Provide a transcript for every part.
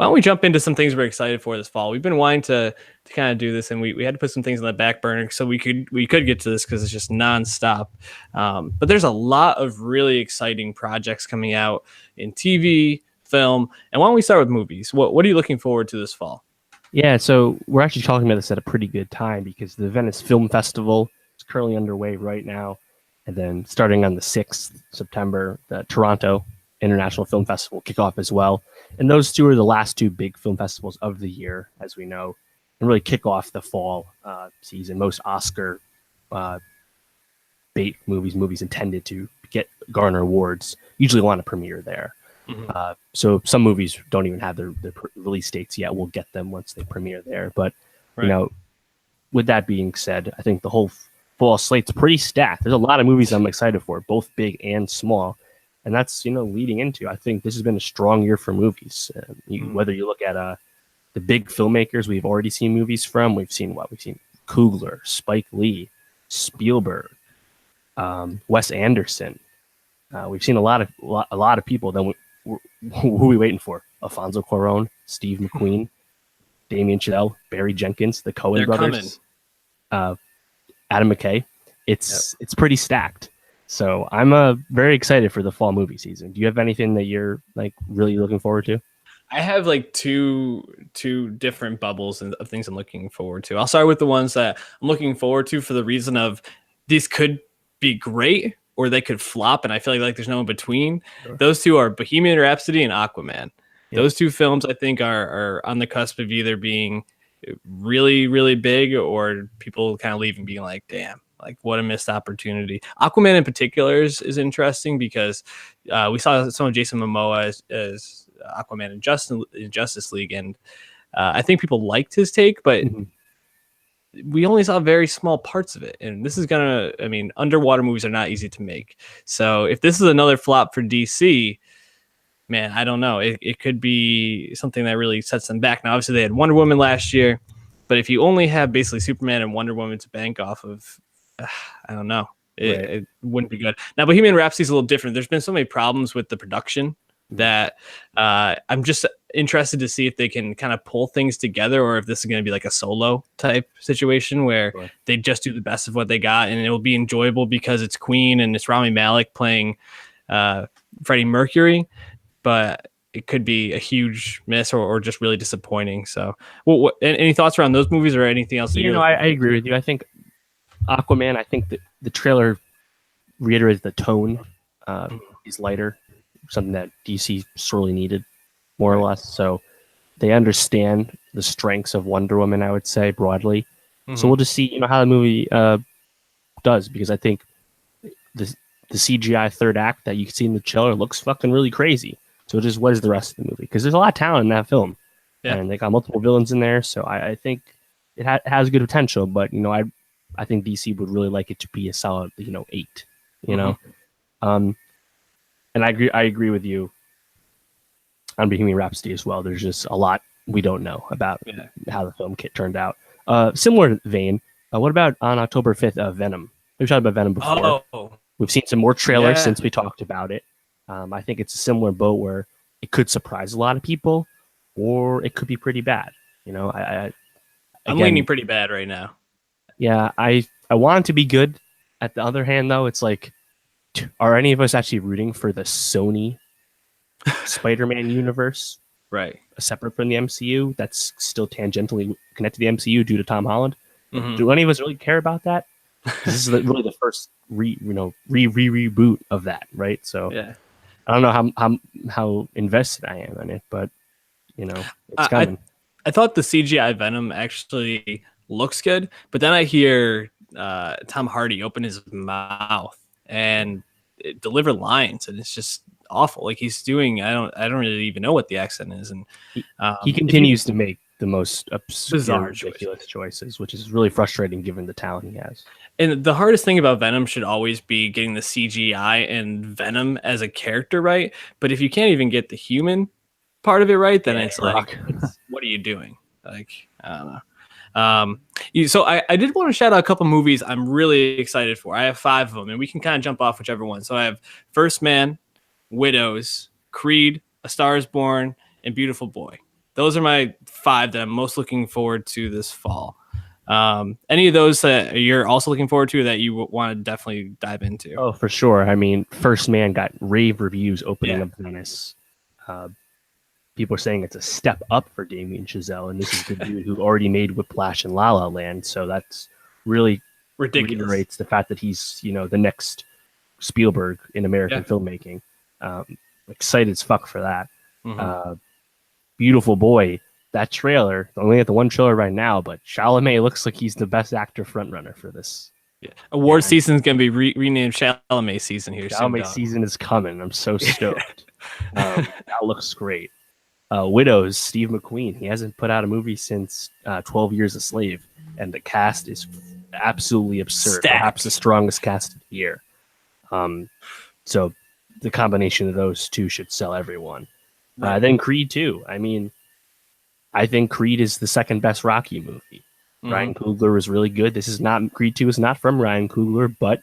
Why don't we jump into some things we're excited for this fall? We've been wanting to kind of do this, and we had to put some things on the back burner so we could get to this because it's just nonstop. But there's a lot of really exciting projects coming out in TV, film, and why don't we start with movies? What are you looking forward to this fall? Yeah, so we're actually talking about this at a pretty good time because the Venice Film Festival is currently underway right now. And then starting on the 6th September, the Toronto International Film Festival will kick off as well. And those two are the last two big film festivals of the year, as we know, and really kick off the fall season. Most Oscar bait movies intended to garner awards usually want to premiere there. Mm-hmm. So some movies don't even have their release dates yet. We'll get them once they premiere there. But, right. With that being said, I think the whole fall slate's pretty stacked. There's a lot of movies I'm excited for, both big and small. And that's, leading into, I think this has been a strong year for movies. Whether you look at the big filmmakers we've already seen movies from, we've seen Coogler, Spike Lee, Spielberg, Wes Anderson. We've seen a lot of people that who are we waiting for? Alfonso Cuarón, Steve McQueen, Damien Chazelle, Barry Jenkins, the Coen brothers, Adam McKay. It's pretty stacked. So I'm very excited for the fall movie season. Do you have anything that you're really looking forward to? I have two different bubbles of things I'm looking forward to. I'll start with the ones that I'm looking forward to for the reason of these could be great or they could flop, and I feel like there's no in between. Sure. Those two are Bohemian Rhapsody and Aquaman. Yeah. Those two films I think are on the cusp of either being really, really big or people kind of leaving being like, damn, what a missed opportunity. Aquaman in particular is interesting because we saw some of Jason Momoa as Aquaman in Justice League, and I think people liked his take, but we only saw very small parts of it. And this is underwater movies are not easy to make. So if this is another flop for DC, man, I don't know. It could be something that really sets them back. Now, obviously, they had Wonder Woman last year, but if you only have basically Superman and Wonder Woman to bank off of, I don't know. It wouldn't be good. Now, Bohemian Rhapsody is a little different. There's been so many problems with the production that I'm just interested to see if they can kind of pull things together or if this is going to be like a solo type situation where they just do the best of what they got and it will be enjoyable because it's Queen and it's Rami Malek playing Freddie Mercury, but it could be a huge miss or just really disappointing. So any thoughts around those movies or anything else? I agree with you. I think Aquaman, I think that the trailer reiterates the tone. Is lighter, something that DC sorely needed, more or less. So they understand the strengths of Wonder Woman, I would say, broadly. Mm-hmm. So we'll just see, how the movie does, because I think the CGI third act that you can see in the trailer looks fucking really crazy. So just what is the rest of the movie? Because there's a lot of talent in that film, and they got multiple villains in there. So I think it has good potential, but I think DC would really like it to be a solid 8. And I agree with you on Bohemian Rhapsody as well. There's just a lot we don't know about how the film kit turned out. Similar vein, what about on October 5th, Venom? We've talked about Venom before. Oh. We've seen some more trailers since we talked about it. I think it's a similar boat where it could surprise a lot of people, or it could be pretty bad. I'm leaning pretty bad right now. Yeah, I want it to be good. At the other hand, though, it's like, are any of us actually rooting for the Sony Spider-Man universe? Right. Separate from the MCU, that's still tangentially connected to the MCU due to Tom Holland. Mm-hmm. Do any of us really care about that? This is really the first reboot of that, right? So I don't know how invested I am in it, but it's coming. I thought the CGI Venom actually looks good, but then I hear Tom Hardy open his mouth and deliver lines, and it's just awful. Like he's doing, I don't really even know what the accent is, and he continues to make the most bizarre, ridiculous choices, which is really frustrating given the talent he has. And the hardest thing about Venom should always be getting the CGI and Venom as a character right. But if you can't even get the human part of it right, then it's like, what are you doing? Like, I don't know. So I did want to shout out a couple movies I'm really excited for. I have 5 of them, and we can kind of jump off whichever one. So I have First Man, Widows, Creed, A Star Is Born, and Beautiful Boy. those are my 5 that I'm most looking forward to this fall. Any of those that you're also looking forward to that you want to definitely dive into? Oh, for sure. I mean, First Man got rave reviews opening up Venice. People are saying it's a step up for Damien Chazelle, and this is the dude who already made Whiplash and La La Land, so that's really ridiculous. Reiterates the fact that he's, the next Spielberg in American filmmaking. Excited as fuck for that. Beautiful Boy, that trailer, only at the one trailer right now, but Chalamet looks like he's the best actor frontrunner for this. Award season's going to be renamed Chalamet season here. Chalamet season is coming. I'm so stoked. That looks great. Widows, Steve McQueen. He hasn't put out a movie since 12 Years a Slave, and the cast is absolutely absurd. Stacked. Perhaps the strongest cast of the year. So the combination of those two should sell everyone. Right. Then Creed 2. I mean, I think Creed is the second best Rocky movie. Ryan Coogler was really good. This is not Creed 2 is not from Ryan Coogler, but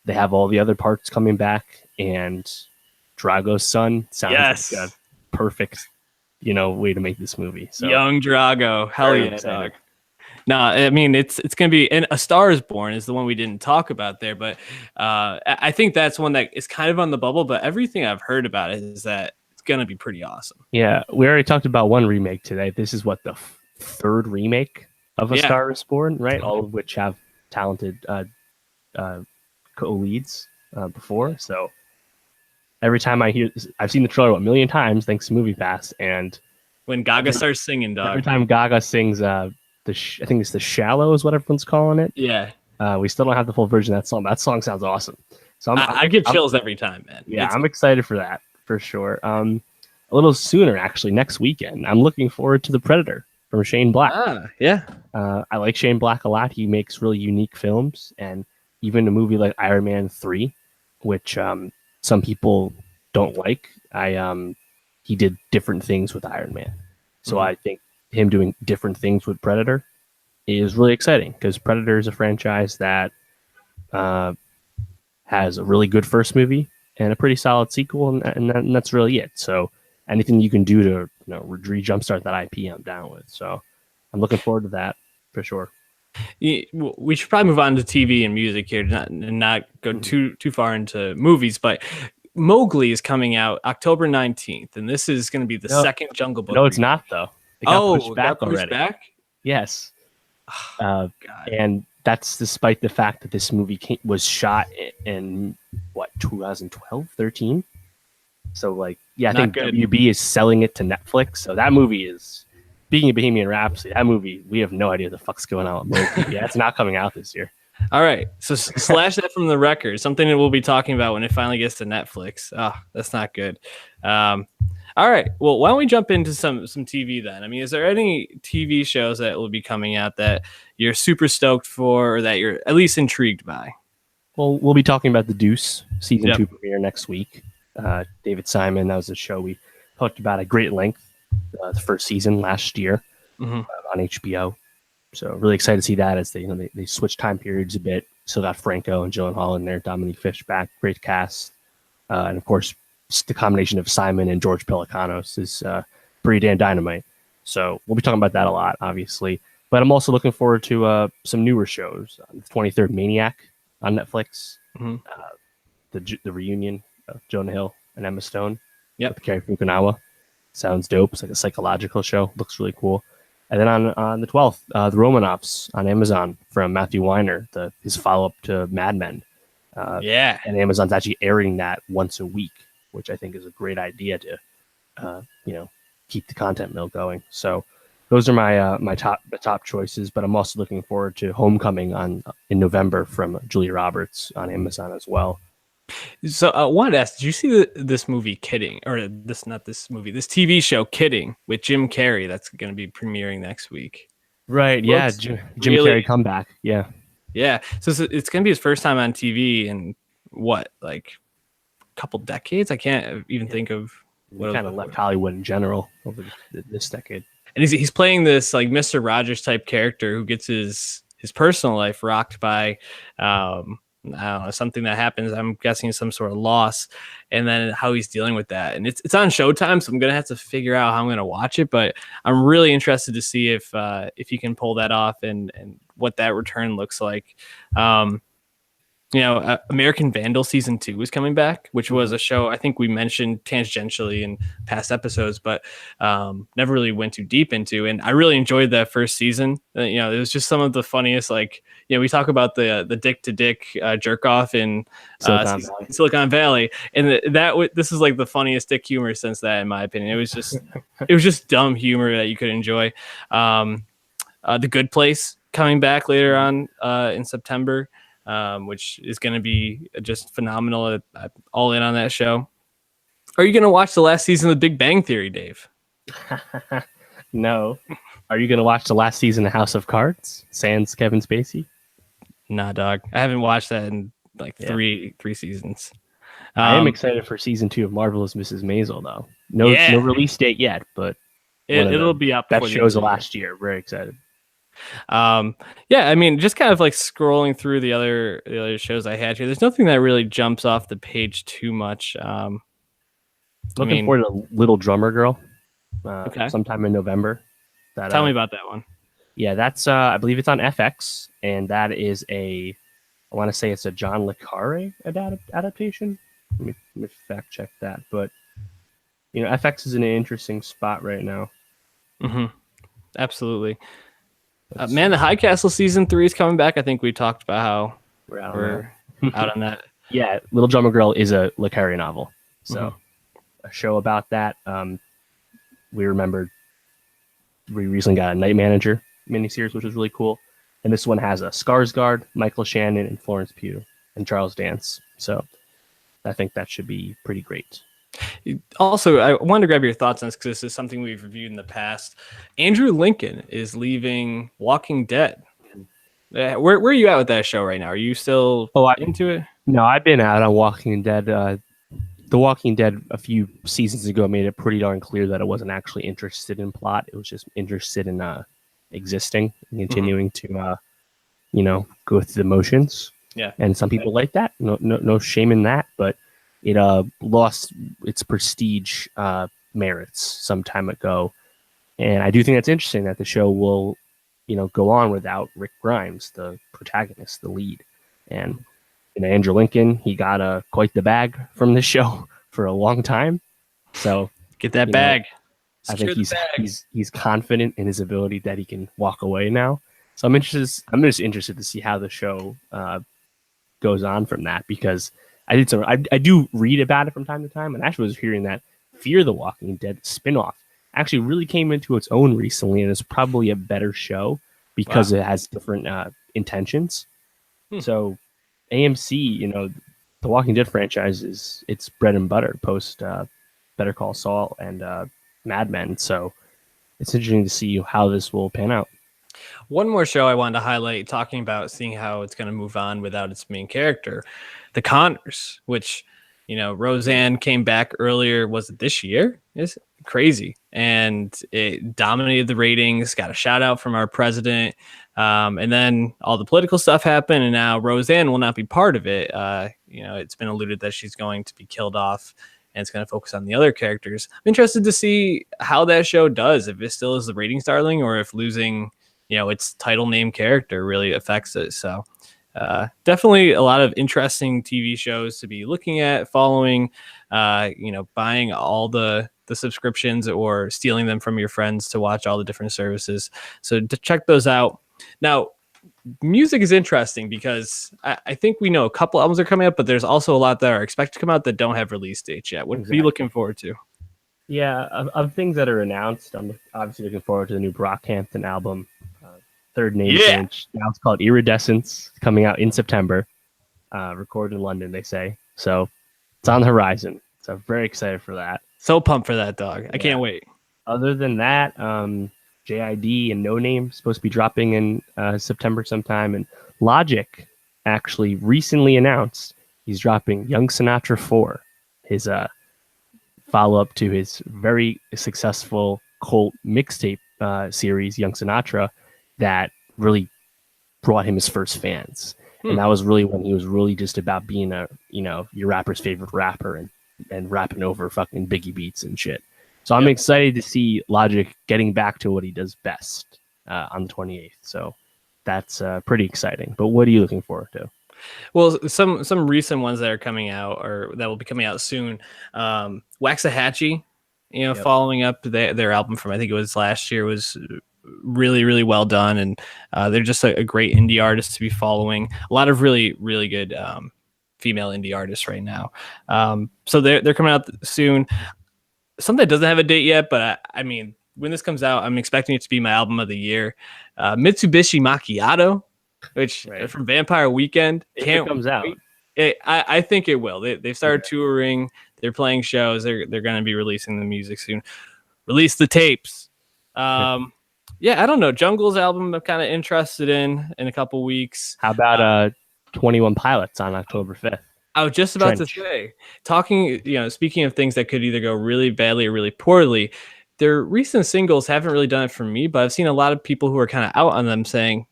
they have all the other parts coming back, and Drago's son sounds like a perfect, way to make this movie. So, young Drago, hell yeah, dog. No, I mean it's gonna be, and A Star Is Born is the one we didn't talk about there, but I think that's one that is kind of on the bubble. But everything I've heard about it is that it's gonna be pretty awesome. Yeah, we already talked about one remake today. This is what the third remake of A Star Is Born, right? All of which have talented co-leads before. So every time I've seen the trailer 1 million times thanks to MoviePass, and when Gaga starts singing, dog. Every time Gaga sings, I think it's The Shallow is what everyone's calling it. Yeah. We still don't have the full version of that song. That song sounds awesome. So I get chills every time, man. Yeah, I'm excited for that for sure. A little sooner, actually, next weekend. I'm looking forward to The Predator from Shane Black. I like Shane Black a lot. He makes really unique films, and even a movie like Iron Man 3, which some people don't like. He did different things with Iron Man. So I think him doing different things with Predator is really exciting, because Predator is a franchise that has a really good first movie and a pretty solid sequel, and that's really it. So anything you can do to jumpstart that IP, I'm down with. So I'm looking forward to that for sure. We should probably move on to TV and music here, and not go too far into movies. But Mowgli is coming out October 19th, and this is going to be the second Jungle Book. No, it's not though. It got pushed back already. Back? Yes. And that's despite the fact that this movie was shot in 2012, 13. So I think WB is selling it to Netflix. So that movie is, speaking of Bohemian Rhapsody, that movie, we have no idea what the fuck's going on with Mowgli. Yeah, it's not coming out this year. All right, so slash that from the record. Something that we'll be talking about when it finally gets to Netflix. Oh, that's not good. All right, well, why don't we jump into some TV then? I mean, is there any TV shows that will be coming out that you're super stoked for, or that you're at least intrigued by? Well, we'll be talking about The Deuce season 2 premiere next week. David Simon, that was a show we talked about at great length the first season last year on HBO. So really excited to see that, as they switch time periods a bit. Still got Franco and Gyllenhaal in there, Dominique Fish back, great cast, and of course the combination of Simon and George Pelecanos is pretty damn dynamite. So we'll be talking about that a lot, obviously. But I'm also looking forward to some newer shows. The 23rd Maniac on Netflix, the reunion of Jonah Hill and Emma Stone with Carrie Fukunawa. Sounds dope. It's like a psychological show. Looks really cool. And then on the 12th, The Romanovs on Amazon from Matthew Weiner, his follow-up to Mad Men. And Amazon's actually airing that once a week, which I think is a great idea to, keep the content mill going. So those are my top choices. But I'm also looking forward to Homecoming in November from Julia Roberts on Amazon as well. So I wanted to ask, did you see this movie Kidding, or this TV show Kidding with Jim Carrey that's going to be premiering next week? Right. Yeah. Jim Carrey comeback. Yeah. Yeah. So it's going to be his first time on TV in a couple decades. I can't even think of what kind of left Hollywood in general over this decade. And he's playing this like Mr. Rogers type character who gets his personal life rocked by I don't know, something that happens. I'm guessing some sort of loss, and then how he's dealing with that. And it's on Showtime, so I'm gonna have to figure out how I'm gonna watch it. But I'm really interested to see if he can pull that off and what that return looks like. American Vandal season 2 is coming back, which was a show I think we mentioned tangentially in past episodes, but never really went too deep into. And I really enjoyed that first season. It was just some of the funniest, we talk about the dick to dick jerk off in Silicon Valley, and this is like the funniest dick humor since that, in my opinion. It was just dumb humor that you could enjoy. The Good Place coming back later on in September. Which is going to be just phenomenal. I'm all in on that show. Are you going to watch the last season of The Big Bang Theory, Dave? No. Are you going to watch the last season of House of Cards, sans Kevin Spacey? Nah, dog. I haven't watched that in three seasons. I am excited for season 2 of Marvelous Mrs. Maisel, though. No release date yet, but it'll be up. Best shows of last year. Very excited. Just kind of like scrolling through the other shows I had here, there's nothing that really jumps off the page too much. Looking forward to Little Drummer Girl okay, sometime in November. Tell me about that one. Yeah, that's I believe it's on FX, and that is I want to say it's a John le Carre adaptation. Let me fact check that, but FX is in an interesting spot right now. Absolutely. The High Castle season 3 is coming back. I think we talked about how we're out on that. Yeah, Little Drummer Girl is a le Carre novel, so a show about that. We recently got a Night Manager miniseries, which was really cool, and this one has a Skarsgård, Michael Shannon, and Florence Pugh, and Charles Dance. So I think that should be pretty great. Also, I wanted to grab your thoughts on this because this is something we've reviewed in the past. Andrew Lincoln is leaving Walking Dead. Where are you at with that show right now? Are you still into it? No, I've been out on Walking Dead. The Walking Dead a few seasons ago made it pretty darn clear that it wasn't actually interested in plot. It was just interested in existing and continuing to go through the motions. Yeah, and some people like that. No shame in that, but it lost its prestige merits some time ago. And I do think that's interesting that the show will, go on without Rick Grimes, the protagonist, the lead. And Andrew Lincoln, he got quite the bag from this show for a long time. So get that bag. I think he's confident in his ability that he can walk away now. So I'm just interested to see how the show goes on from that, because I do read about it from time to time, and actually was hearing that Fear the Walking Dead spinoff actually really came into its own recently, and it's probably a better show because it has different intentions. So AMC, the Walking Dead franchise is its bread and butter post Better Call Saul and Mad Men. So it's interesting to see how this will pan out. One more show I wanted to highlight, talking about seeing how it's going to move on without its main character, The Connors, which, Roseanne came back earlier. Was it this year? It's crazy. And it dominated the ratings, got a shout out from our president. And then all the political stuff happened, and now Roseanne will not be part of it. It's been alluded that she's going to be killed off, and it's going to focus on the other characters. I'm interested to see how that show does, if it still is the ratings darling, or if losing its title name character really affects it. So definitely a lot of interesting TV shows to be looking at, following, buying all the subscriptions or stealing them from your friends to watch all the different services. So to check those out. Now, music is interesting because I think we know a couple albums are coming up, but there's also a lot that are expected to come out that don't have release dates yet. What are you looking forward to? Yeah, of things that are announced, I'm obviously looking forward to the new Brockhampton album, Third Name Change. Now it's called Iridescence, coming out in September, recorded in London, they say. So it's on the horizon. So I'm very excited for that. So pumped for that, dog. I can't wait. Other than that, JID and No Name supposed to be dropping in September sometime. And Logic actually recently announced he's dropping Young Sinatra 4, his follow-up to his very successful cult mixtape series, Young Sinatra, that really brought him his first fans. And that was really when he was really just about being a, your rapper's favorite rapper and rapping over fucking Biggie beats and shit. So I'm excited to see Logic getting back to what he does best on the 28th. So that's pretty exciting. But what are you looking forward to? Well, some recent ones that are coming out or that will be coming out soon. Waxahachie, following up their album from I think it was last year was really, really well done, and they're just a great indie artist to be following. A lot of really, really good female indie artists right now. So they're coming out soon. Something that doesn't have a date yet, but I mean, when this comes out, I'm expecting it to be my album of the year. Mitsubishi Macchiato, which from Vampire Weekend. If it comes out. I think it will. They've started touring. They're playing shows. They're going to be releasing the music soon. Release the tapes. Yeah, I don't know. Jungle's album I'm kind of interested in a couple weeks. How about 21 Pilots on October 5th? I was just about to say, speaking of things that could either go really badly or really poorly, their recent singles haven't really done it for me, but I've seen a lot of people who are kind of out on them saying,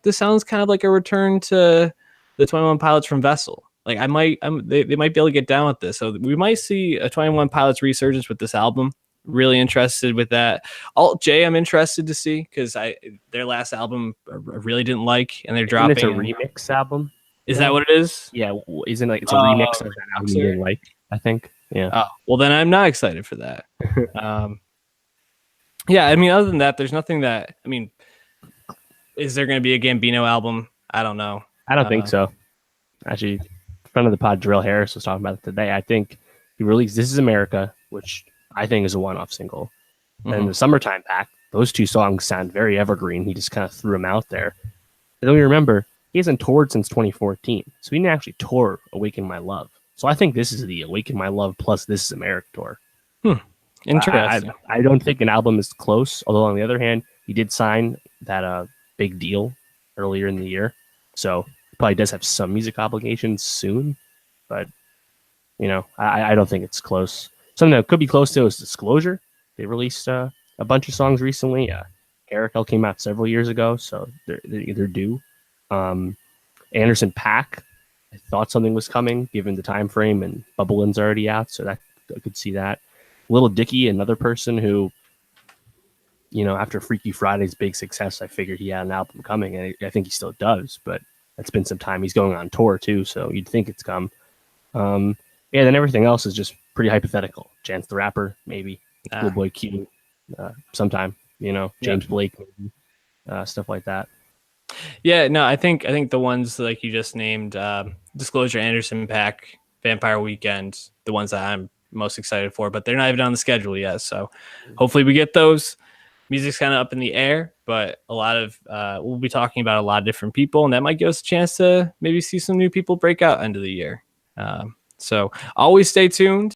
this sounds kind of like a return to the 21 Pilots from Vessel. Like they might be able to get down with this. So we might see a 21 Pilots resurgence with this album. Really interested with that. Alt J, I'm interested to see because their last album I really didn't like, and they're dropping. It's a remix album. Is that what it is? Yeah, isn't it's a remix of that album you didn't like? I think. Yeah. Oh, well, then I'm not excited for that. Yeah, I mean, other than that, there's nothing that. I mean, is there going to be a Gambino album? I don't know. I don't think so. Actually, friend of the pod, Drill Harris, was talking about it today. I think he released "This Is America," which I think is a one-off single. And the Summertime Pack, those two songs sound very evergreen. He just kind of threw them out there. And then we remember, he hasn't toured since 2014. So he didn't actually tour Awaken My Love. So I think this is the Awaken My Love plus This Is America tour. Interesting. I don't think an album is close. Although on the other hand, he did sign that big deal earlier in the year. So he probably does have some music obligations soon. But, I don't think it's close. Something that could be close to is Disclosure. They released a bunch of songs recently. Caracal came out several years ago, so they're due. Anderson .Paak, I thought something was coming given the time frame, and Bubblin's already out, so that I could see that. Little Dicky, another person who, after Freaky Friday's big success, I figured he had an album coming, and I think he still does, but it's been some time. He's going on tour too, so you'd think it's come. Then everything else is just pretty hypothetical. Chance the Rapper, maybe. Schoolboy Q, sometime. James Blake, maybe. Stuff like that. Yeah, no, I think the ones like you just named, Disclosure, Anderson .Paak, Vampire Weekend, the ones that I'm most excited for, but they're not even on the schedule yet. So hopefully we get those. Music's kind of up in the air, but a lot of we'll be talking about a lot of different people, and that might give us a chance to maybe see some new people break out end of the year. So always stay tuned.